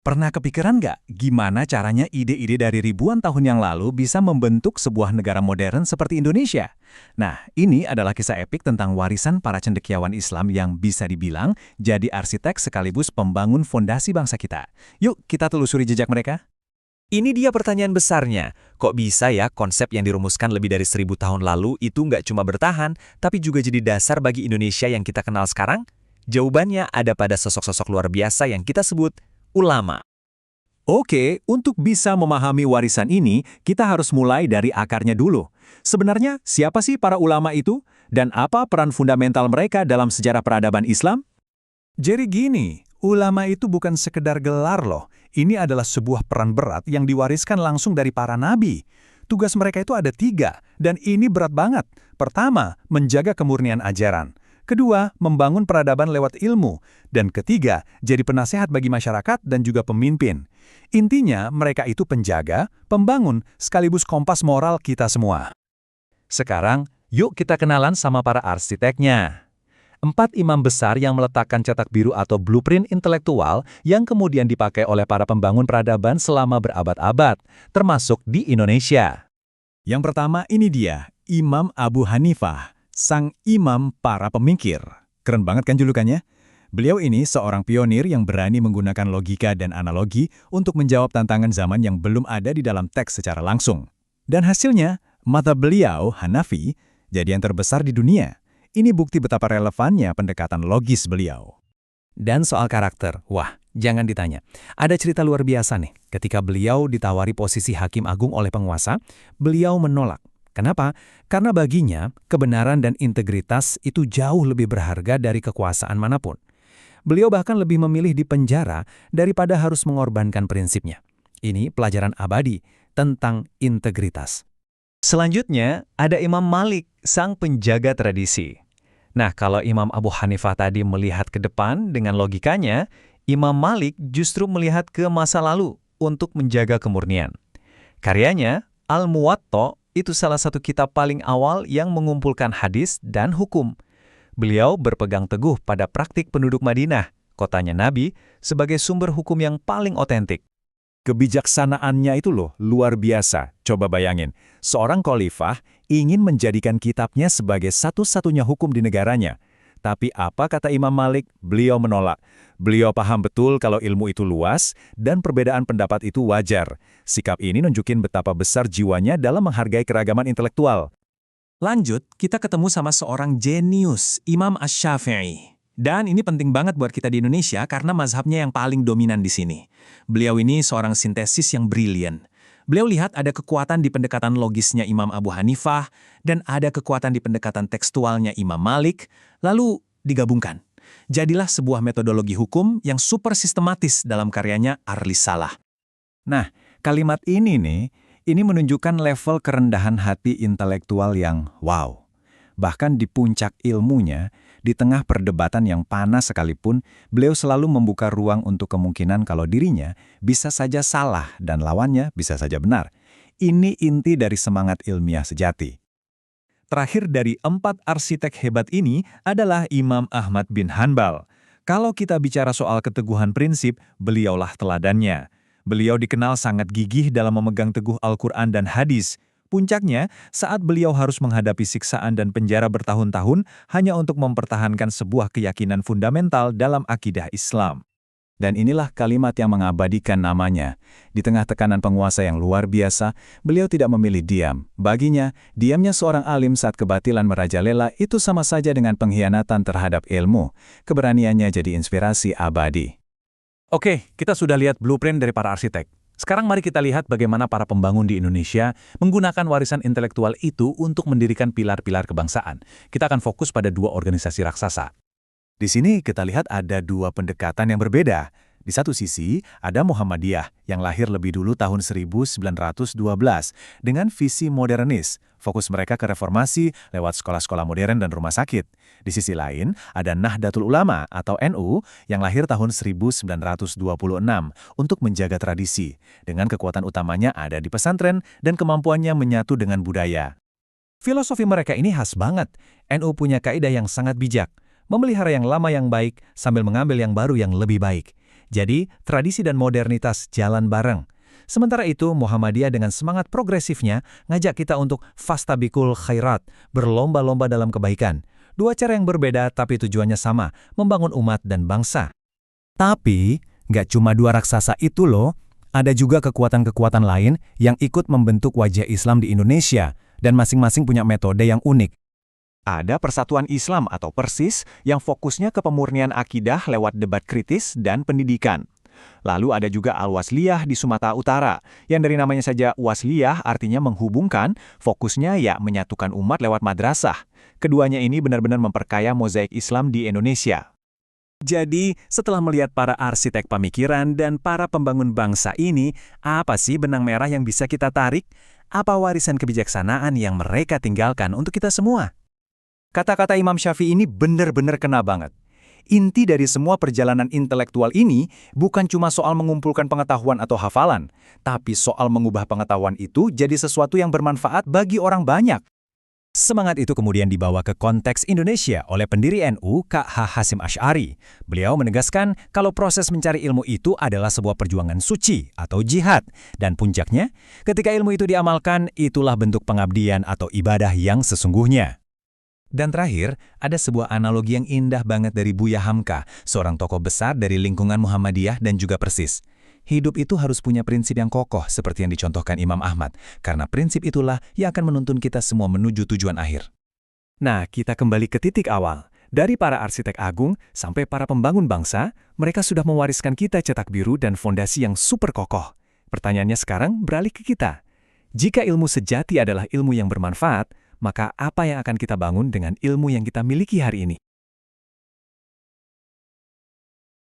Pernah kepikiran nggak gimana caranya ide-ide dari ribuan tahun yang lalu bisa membentuk sebuah negara modern seperti Indonesia? Nah, ini adalah kisah epik tentang warisan para cendekiawan Islam yang bisa dibilang jadi arsitek sekaligus pembangun fondasi bangsa kita. Yuk, kita telusuri jejak mereka. Ini dia pertanyaan besarnya. Kok bisa ya konsep yang dirumuskan lebih dari 1000 tahun lalu itu nggak cuma bertahan, tapi juga jadi dasar bagi Indonesia yang kita kenal sekarang? Jawabannya ada pada sosok-sosok luar biasa yang kita sebut ulama. Oke, untuk bisa memahami warisan ini, kita harus mulai dari akarnya dulu. Sebenarnya, siapa sih para ulama itu? Dan apa peran fundamental mereka dalam sejarah peradaban Islam? Jadi gini, ulama itu bukan sekedar gelar loh. Ini adalah sebuah peran berat yang diwariskan langsung dari para nabi. Tugas mereka itu ada 3, dan ini berat banget. Pertama, menjaga kemurnian ajaran. Kedua, membangun peradaban lewat ilmu. Dan ketiga, jadi penasehat bagi masyarakat dan juga pemimpin. Intinya, mereka itu penjaga, pembangun, sekaligus kompas moral kita semua. Sekarang, yuk kita kenalan sama para arsiteknya. 4 imam besar yang meletakkan cetak biru atau blueprint intelektual yang kemudian dipakai oleh para pembangun peradaban selama berabad-abad, termasuk di Indonesia. Yang pertama ini dia, Imam Abu Hanifah, sang imam para pemikir. Keren banget kan julukannya? Beliau ini seorang pionir yang berani menggunakan logika dan analogi untuk menjawab tantangan zaman yang belum ada di dalam teks secara langsung. Dan hasilnya, mazhab beliau, Hanafi, jadi yang terbesar di dunia. Ini bukti betapa relevannya pendekatan logis beliau. Dan soal karakter, wah, jangan ditanya. Ada cerita luar biasa nih. Ketika beliau ditawari posisi hakim agung oleh penguasa, beliau menolak. Kenapa? Karena baginya, kebenaran dan integritas itu jauh lebih berharga dari kekuasaan manapun. Beliau bahkan lebih memilih di penjara daripada harus mengorbankan prinsipnya. Ini pelajaran abadi tentang integritas. Selanjutnya, ada Imam Malik, sang penjaga tradisi. Nah, kalau Imam Abu Hanifah tadi melihat ke depan dengan logikanya, Imam Malik justru melihat ke masa lalu untuk menjaga kemurnian. Karyanya, Al-Muwatta, itu salah satu kitab paling awal yang mengumpulkan hadis dan hukum. Beliau berpegang teguh pada praktik penduduk Madinah, kotanya Nabi, sebagai sumber hukum yang paling otentik. Kebijaksanaannya itu loh, luar biasa. Coba bayangin, seorang khalifah ingin menjadikan kitabnya sebagai satu-satunya hukum di negaranya. Tapi apa kata Imam Malik? Beliau menolak. Beliau paham betul kalau ilmu itu luas dan perbedaan pendapat itu wajar. Sikap ini nunjukin betapa besar jiwanya dalam menghargai keragaman intelektual. Lanjut, kita ketemu sama seorang jenius, Imam Asy-Syafi'i. Dan ini penting banget buat kita di Indonesia karena mazhabnya yang paling dominan di sini. Beliau ini seorang sintesis yang brilian. Beliau lihat ada kekuatan di pendekatan logisnya Imam Abu Hanifah dan ada kekuatan di pendekatan tekstualnya Imam Malik, lalu digabungkan. Jadilah sebuah metodologi hukum yang super sistematis dalam karyanya Ar-Risalah. Nah, kalimat ini menunjukkan level kerendahan hati intelektual yang wow. Bahkan di puncak ilmunya, di tengah perdebatan yang panas sekalipun, beliau selalu membuka ruang untuk kemungkinan kalau dirinya bisa saja salah dan lawannya bisa saja benar. Ini inti dari semangat ilmiah sejati. Terakhir dari 4 arsitek hebat ini adalah Imam Ahmad bin Hanbal. Kalau kita bicara soal keteguhan prinsip, beliaulah teladannya. Beliau dikenal sangat gigih dalam memegang teguh Al-Quran dan hadis. Puncaknya, saat beliau harus menghadapi siksaan dan penjara bertahun-tahun hanya untuk mempertahankan sebuah keyakinan fundamental dalam akidah Islam. Dan inilah kalimat yang mengabadikan namanya. Di tengah tekanan penguasa yang luar biasa, beliau tidak memilih diam. Baginya, diamnya seorang alim saat kebatilan merajalela itu sama saja dengan pengkhianatan terhadap ilmu. Keberaniannya jadi inspirasi abadi. Oke, kita sudah lihat blueprint dari para arsitek. Sekarang mari kita lihat bagaimana para pembangun di Indonesia menggunakan warisan intelektual itu untuk mendirikan pilar-pilar kebangsaan. Kita akan fokus pada 2 organisasi raksasa. Di sini kita lihat ada 2 pendekatan yang berbeda. Di satu sisi, ada Muhammadiyah yang lahir lebih dulu tahun 1912 dengan visi modernis. Fokus mereka ke reformasi lewat sekolah-sekolah modern dan rumah sakit. Di sisi lain, ada Nahdlatul Ulama atau NU yang lahir tahun 1926 untuk menjaga tradisi. Dengan kekuatan utamanya ada di pesantren dan kemampuannya menyatu dengan budaya. Filosofi mereka ini khas banget. NU punya kaidah yang sangat bijak, memelihara yang lama yang baik sambil mengambil yang baru yang lebih baik. Jadi, tradisi dan modernitas jalan bareng. Sementara itu, Muhammadiyah dengan semangat progresifnya ngajak kita untuk fastabikul khairat, berlomba-lomba dalam kebaikan. Dua cara yang berbeda tapi tujuannya sama, membangun umat dan bangsa. Tapi, nggak cuma dua raksasa itu loh, ada juga kekuatan-kekuatan lain yang ikut membentuk wajah Islam di Indonesia, dan masing-masing punya metode yang unik. Ada Persatuan Islam atau Persis yang fokusnya ke pemurnian akidah lewat debat kritis dan pendidikan. Lalu ada juga Al-Wasliyah di Sumatera Utara, yang dari namanya saja Wasliyah artinya menghubungkan, fokusnya ya menyatukan umat lewat madrasah. Keduanya ini benar-benar memperkaya mozaik Islam di Indonesia. Jadi, setelah melihat para arsitek pemikiran dan para pembangun bangsa ini, apa sih benang merah yang bisa kita tarik? Apa warisan kebijaksanaan yang mereka tinggalkan untuk kita semua? Kata-kata Imam Syafi'i ini benar-benar kena banget. Inti dari semua perjalanan intelektual ini bukan cuma soal mengumpulkan pengetahuan atau hafalan, tapi soal mengubah pengetahuan itu jadi sesuatu yang bermanfaat bagi orang banyak. Semangat itu kemudian dibawa ke konteks Indonesia oleh pendiri NU, K.H. Hasyim Asy'ari. Beliau menegaskan kalau proses mencari ilmu itu adalah sebuah perjuangan suci atau jihad. Dan puncaknya, ketika ilmu itu diamalkan, itulah bentuk pengabdian atau ibadah yang sesungguhnya. Dan terakhir, ada sebuah analogi yang indah banget dari Buya Hamka, seorang tokoh besar dari lingkungan Muhammadiyah dan juga Persis. Hidup itu harus punya prinsip yang kokoh seperti yang dicontohkan Imam Ahmad, karena prinsip itulah yang akan menuntun kita semua menuju tujuan akhir. Nah, kita kembali ke titik awal. Dari para arsitek agung sampai para pembangun bangsa, mereka sudah mewariskan kita cetak biru dan fondasi yang super kokoh. Pertanyaannya sekarang beralih ke kita. Jika ilmu sejati adalah ilmu yang bermanfaat, maka apa yang akan kita bangun dengan ilmu yang kita miliki hari ini?